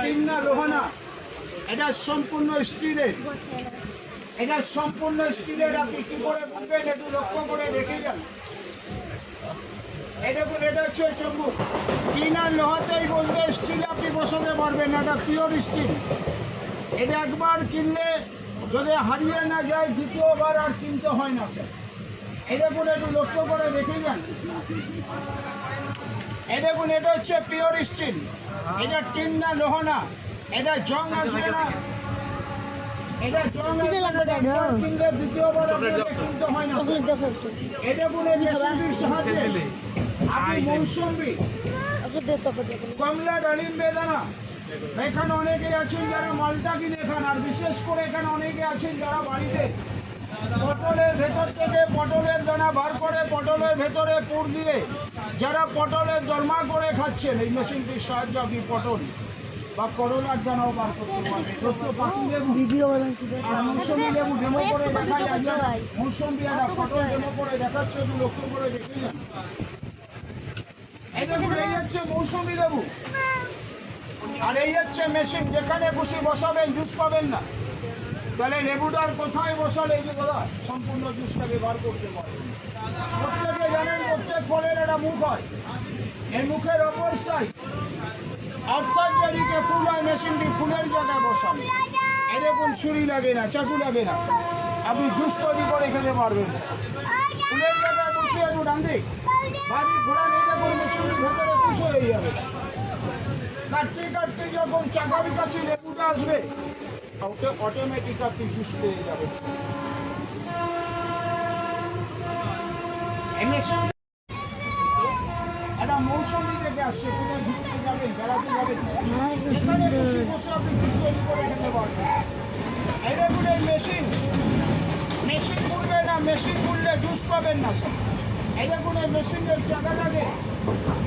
Tin না লোহা না, এটা সম্পূর্ণ স্টিলের। এটা সম্পূর্ণ স্টিলের। আপনি কি করে বুঝবেন? একটু লক্ষ্য করে দেখে যান। এই দেখুন, এটা হচ্ছে চুম্বক। টিন আর লোহাতেই বসবে, স্টিল আপনি বসাতে পারবেন না। এটা পিওর স্টিল। এটা একবার কিনলে যদি হারিয়ে না যায়, দ্বিতীয়বার আর কিনতে হয় না স্যার। এই দেখুন, একটু লক্ষ্য করে দেখে যান। এই দেখুন, এটা হচ্ছে পিওর স্টিল। এটা টিন না লোহা না, এটা জং আসবে না। এটা জং কিনলে দ্বিতীয়বার আপনাকে কিনতে হয় না। এই দেখুন, এই মেশিনটির সাহায্যে আপনি মৌসুম্বি, কমলা, ডালিম, বেদানা, এখানে অনেকেই আছেন যারা মালটা কিনে খান। আর বিশেষ করে এখানে অনেকে আছেন যারা বাড়িতে পটলের ভেতর থেকে পটলের দানা বার করে পটলের ভেতরে পুর দিয়ে যারা পটলের দরমা করে খাচ্ছেন, এই মেশিনটির সাহায্যে আপনি পটল বা করলার দানাও বার করতে পারবেন। মৌসুমি লেবু ডেমো করে দেখা যায়। মৌসুমি একটা পটল ডেমো করে দেখাচ্ছে, একটু লক্ষ্য করে দেখে যান। এই দেখুন, এই হচ্ছে মৌসুমি লেবু। আর এই হচ্ছে মেশিন, যেখানে খুশি বসাবেন, জুস পাবেন না। তাহলে লেবুটার কোথায় বসালে এই যে বলা সম্পূর্ণ জুসটাকে বার করতে পারে। প্রত্যেকে জানেন প্রত্যেক ফলের একটা মুখ হয়। এই মুখের অপর সাইড অর্থাৎ যেদিকে ফুল হয়, মেশিনটি ফুলের জায়গায় বসাবে। এই দেখুন, ছুরি লাগে না, চাকু লাগে না, আপনি জুস তৈরি করে খেতে পারবেন। ফুলের জায়গায় বসিয়ে একটু ডান্দি বাড়ি ঘোরা নিয়ে দেখুন, মেশিনটির ভেতরে পুষ হয়ে যাবে। কাটতে কাটতে যখন চাকার কাছে লেবুটা আসবে, ওটা অটোমেটিক আপনি জুস পেয়ে যাবেন। একটা মৌসুমি থেকে আসছে, কোথায় ঘুরতে যাবেন, বেড়াতে যাবেন, এখানে বসে বসে আপনি জুস তৈরি করে খেতে পারবেন। এই দেখুন, এই মেশিন ঘুরবে না, মেশিন ঘুরলে জুস পাবেন না স্যার। এই দেখুন, এই মেশিনের চাকাটাকে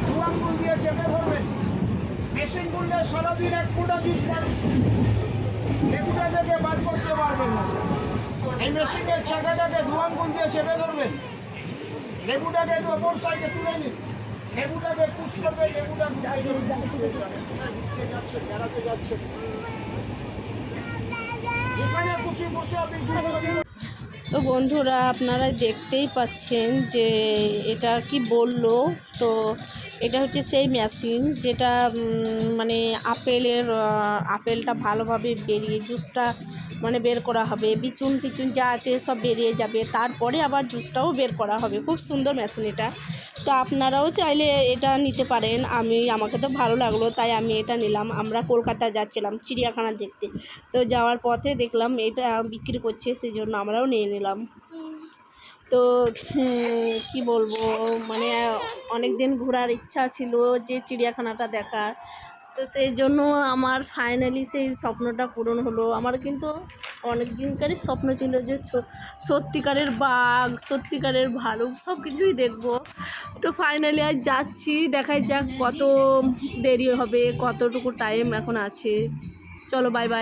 দু আঙ্গুল দিয়ে চেপে ধরবেন। মেশিন ঘুরলে সারাদিন এক ফুটা জুস পাবেন, লেবুটা থেকে বার করতে পারবেন না স্যার। এই মেশিনের চাকাটাকে দু আঙ্গুল দিয়ে চেপে ধরবেন, লেবুটাকে একটু অপর সাইডে তুলে নিন, লেবুটাকে পুশ করবেন, লেবুটা যাচ্ছে, বেড়াতে যাচ্ছে, এখানে খুশি বসে আপনি। তো বন্ধুরা, আপনারা দেখতেই পাচ্ছেন যে এটা কি বললো। তো এটা হচ্ছে সেই মেশিন যেটা মানে আপেলটা ভালোভাবে বেরিয়ে জুসটা মানে বের করা হবে, বিচুন টিচুন যা আছে সব বেরিয়ে যাবে, তারপরে আবার জুসটাও বের করা হবে। খুব সুন্দর মেশিন এটা। তো আপনারাও চাইলে এটা নিতে পারেন। আমাকে তো ভালো লাগলো, তাই আমি এটা নিলাম। আমরা কলকাতা যাচ্ছিলাম চিড়িয়াখানা দেখতে, তো যাওয়ার পথে দেখলাম এটা বিক্রি করছে, সেই জন্য আমরাও নিয়ে নিলাম। তো কি বলবো, মানে অনেক দিন ঘোরার ইচ্ছা ছিল যে চিড়িয়াখানাটা দেখার, তো সেই জন্য আমার ফাইনালি সেই স্বপ্নটা পূরণ হলো। আমার কিন্তু অনেক দিনকারই স্বপ্ন ছিল যে সত্যিকারের বাঘ, সত্যিকারের ভালুক সব কিছুই দেখবো। তো ফাইনালি আজ যাচ্ছি, দেখাই যাক কত দেরি হবে, কতটুকু টাইম এখন আছে। চলো, বাই বাই।